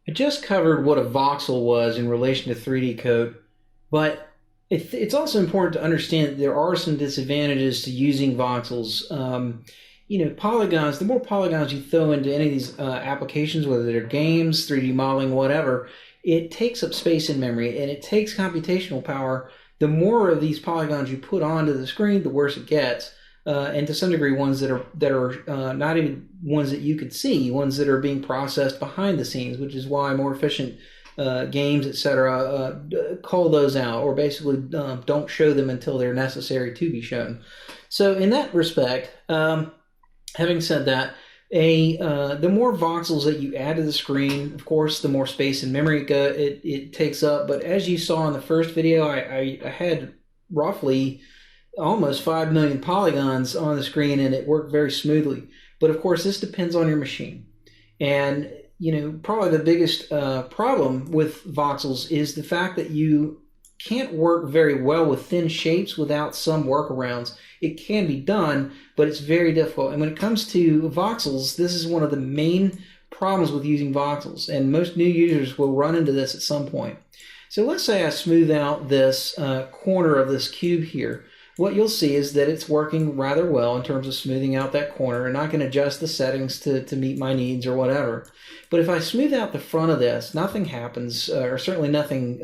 I just covered what a voxel was in relation to 3D code, but it's also important to understand that there are some disadvantages to using voxels. Polygons, the more polygons you throw into any of these applications, whether they're games, 3D modeling, whatever, it takes up space in memory and it takes computational power. The more of these polygons you put onto the screen, the worse it gets. And to some degree, ones that are not even ones that you could see, ones that are being processed behind the scenes, which is why more efficient games, etc., call those out, or basically don't show them until they're necessary to be shown. So in that respect, having said that, the more voxels that you add to the screen, of course, the more space and memory it takes up. But as you saw in the first video, I had roughly almost 5 million polygons on the screen, and it worked very smoothly. But of course, this depends on your machine. And probably the biggest problem with voxels is the fact that you can't work very well with thin shapes without some workarounds. It can be done, but it's very difficult. And when it comes to voxels, this is one of the main problems with using voxels. And most new users will run into this at some point. So let's say I smooth out this corner of this cube here. What you'll see is that it's working rather well in terms of smoothing out that corner, and I can adjust the settings to meet my needs or whatever. But if I smooth out the front of this, nothing happens, or certainly nothing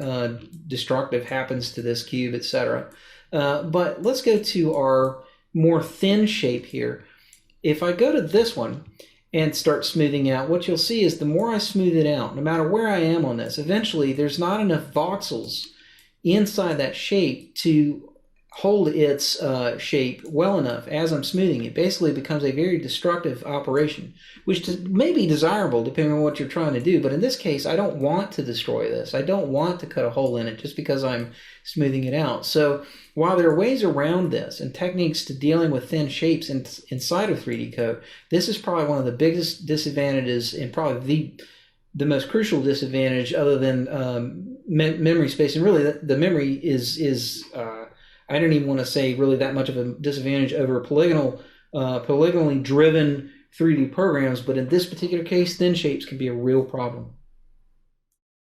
destructive happens to this cube, etc. But let's go to our more thin shape here. If I go to this one and start smoothing out, what you'll see is the more I smooth it out, no matter where I am on this, eventually there's not enough voxels inside that shape to hold its shape well enough as I'm smoothing it. Basically, it becomes a very destructive operation, which may be desirable depending on what you're trying to do. But in this case, I don't want to destroy this. I don't want to cut a hole in it just because I'm smoothing it out. So while there are ways around this and techniques to dealing with thin shapes inside of 3D code, this is probably one of the biggest disadvantages and probably the most crucial disadvantage other than memory space. And really, the memory is I don't even want to say really that much of a disadvantage over polygonally driven 3D programs, but in this particular case, thin shapes can be a real problem.